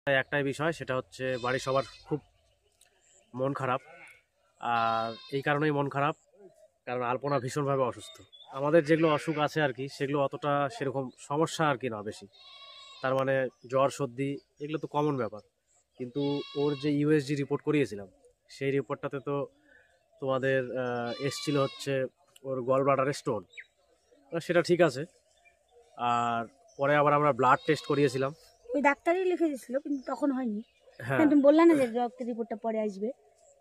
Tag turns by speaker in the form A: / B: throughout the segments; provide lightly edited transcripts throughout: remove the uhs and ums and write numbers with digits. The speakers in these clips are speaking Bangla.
A: একটাই বিষয়, সেটা হচ্ছে বাড়ির সবার খুব মন খারাপ। আর এই কারণেই মন খারাপ, কারণ আলপনা ভীষণভাবে অসুস্থ। আমাদের যেগুলো অসুখ আছে আর কি, সেগুলো অতটা সেরকম সমস্যা আর কি না বেশি। তার মানে জ্বর সর্দি এগুলো তো কমন ব্যাপার, কিন্তু ওর যে ইউএসজি রিপোর্ট করিয়েছিলাম, সেই রিপোর্টটাতে তো তোমাদের এসছিল হচ্ছে ওর গল ব্লাডারে স্টোন। সেটা ঠিক আছে। আর পরে আবার আমরা ব্লাড টেস্ট করিয়েছিলাম।
B: ওই ডাক্তারই লিখে দিয়েছিল, কিন্তু তখন হয়নি।
A: হ্যাঁ
B: তুমি বললে না যে রক্তের রিপোর্টটা পরে আসবে?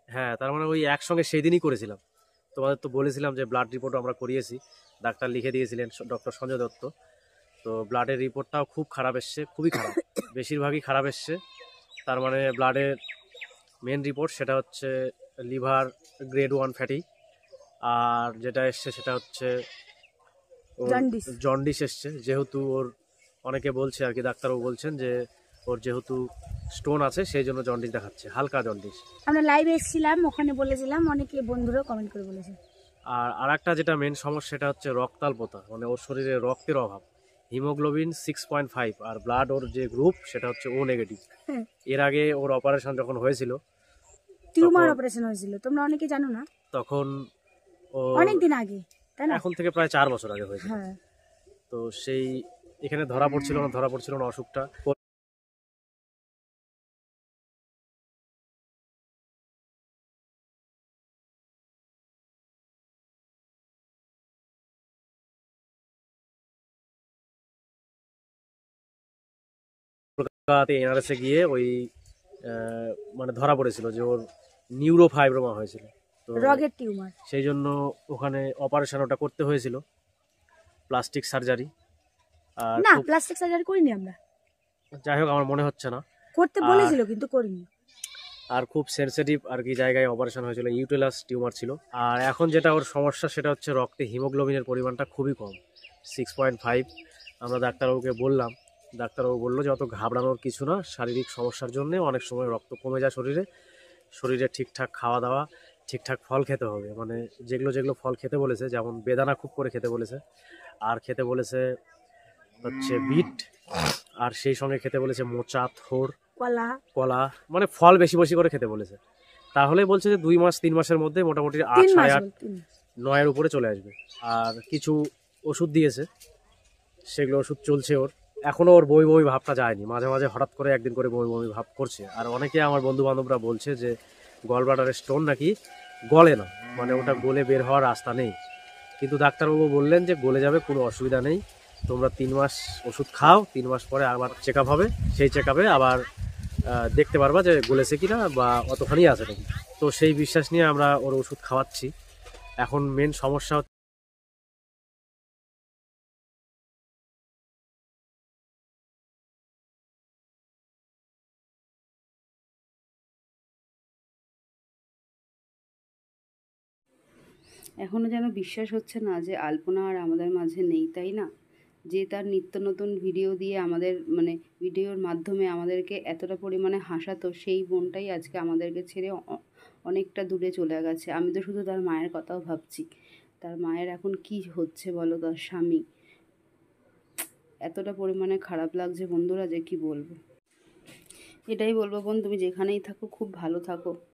A: হ্যাঁ, তার মানে ওই একসঙ্গে সেই দিনই করেছিলাম। তোমাদের তো বলেছিলাম যে ব্লাড রিপোর্ট আমরা করিয়েছি, ডাক্তার লিখে দিয়েছিলেন ডক্টর সঞ্জয় দত্ত। তো ব্লাডের রিপোর্টটাও খুব খারাপ এসছে, খুবই খারাপ, বেশিরভাগই খারাপ এসছে। তার মানে ব্লাডের মেন রিপোর্ট সেটা হচ্ছে লিভার গ্রেড 1 ফ্যাটি। আর যেটা এসছে সেটা হচ্ছে জন্ডিস এসছে, যেহেতু ওর অনেকে বলছে আর কি, ডাক্তারও বলছেন যে ওর যেহেতু স্টোন আছে সেই জন্য জন্ডিস দেখাচ্ছে, হালকা জন্ডিস।
B: আমরা লাইভে এসেছিলাম, ওখানে বলেছিলাম, অনেকে বন্ধুরাও কমেন্ট করে বলেছে।
A: আর একটা যেটা মেন সমস্যা সেটা হচ্ছে রক্তাল্পতা, মানে ওর শরীরে রক্তের অভাব। হিমোগ্লোবিন 6.5, আর ব্লাড ওর যে গ্রুপ সেটা হচ্ছে ও নেগেটিভ। এর আগে ওর অপারেশন যখন হয়েছিল,
B: টিউমার অপারেশন হয়েছিল, তোমরা অনেকে জানো না,
A: তখন ও
B: অনেক দিন আগে, তাই না?
A: এখন থেকে প্রায় 4 বছর আগে হয়েছিল।
B: হ্যাঁ।
A: তো সেই এখানে ধরা পড়ছিল না অসুখটা। কলকাতাতে এনআরএসে গিয়ে ওই মানে ধরা পড়েছিল যে ওর নিউরোফাইব্রোমা হয়েছিল। তো
B: রগের টিউমার,
A: সেই জন্য ওখানে অপারেশন ওটা করতে হয়েছিল, প্লাস্টিক সার্জারি। আর
B: না, প্লাস্টিক সার্জারি করিনি আমরা।
A: যাই হোক, আমার মনে হচ্ছে না
B: করতে বলেছিল কিন্তু করিনি।
A: আর খুব সেনসিটিভ আর কি জায়গায় অপারেশন হয়েছিল, ইউটেলাস টিউমার ছিল। আর এখন যেটা ওর সমস্যা সেটা হচ্ছে রক্তে হিমোগ্লোবিনের পরিমাণটা খুবই কম, 6.5। আমরা ডাক্তারবাবুকে বললাম, ডাক্তারবাবু বললো যে অত ঘাবড়ানোর কিছু না, শারীরিক সমস্যার জন্য অনেক সময় রক্ত কমে যায় শরীরে ঠিকঠাক খাওয়া দাওয়া, ঠিকঠাক ফল খেতে হবে, মানে যেগুলো যেগুলো ফল খেতে বলেছে, যেমন বেদানা খুব করে খেতে বলেছে, আর খেতে বলেছে হচ্ছে বিট, আর সেই সঙ্গে খেতে বলেছে মোচা, থোড়, কলা, মানে ফল বেশি বেশি করে খেতে বলেছে। তাহলে বলছে যে 2-3 মাসের মধ্যে মোটামুটি 8, 8.5, 9-এর উপরে চলে আসবে। আর কিছু ওষুধ দিয়েছে, সেগুলো ওষুধ চলছে ওর। এখনো ওর বমি বমি ভাবটা যায়নি, মাঝে মাঝে হঠাৎ করে একদিন করে বমি বমি ভাব করছে। আর অনেকে আমার বন্ধু বান্ধবরা বলছে যে গল ব্লাডারের স্টোন নাকি গলে না, মানে ওটা গলে বের হওয়ার রাস্তা নেই। কিন্তু ডাক্তারবাবু বললেন যে গলে যাবে, কোনো অসুবিধা নেই, তোমরা 3 মাস ওষুধ খাও, 3 মাস পরে আবার চেক আপ হবে, সেই চেক আপে আবার দেখতে পারবা যে গলেছে কিনা বা অতখানি আছে নাকি। তো সেই বিশ্বাস নিয়ে আমরা ওর ওষুধ খাওয়াচ্ছি। এখন মেন সমস্যা
C: এখনও যেন বিশ্বাস হচ্ছে না যে আলপনা আর আমাদের মাঝে নেই, তাই না? যে তার নিত্য নতুন ভিডিও দিয়ে আমাদের, মানে ভিডিওর মাধ্যমে আমাদেরকে এতটা পরিমাণে হাসাতো, সেই বোনটাই আজকে আমাদেরকে ছেড়ে অনেকটা দূরে চলে গেছে। আমি তো শুধু তার মায়ের কথাও ভাবছি, তার মায়ের এখন কি হচ্ছে বলো, তার স্বামী। এতটা পরিমাণে খারাপ লাগছে বন্ধুরা যে কি বলবো। এটাই বলবো বোন, তুমি যেখানেই থাকো খুব ভালো থাকো।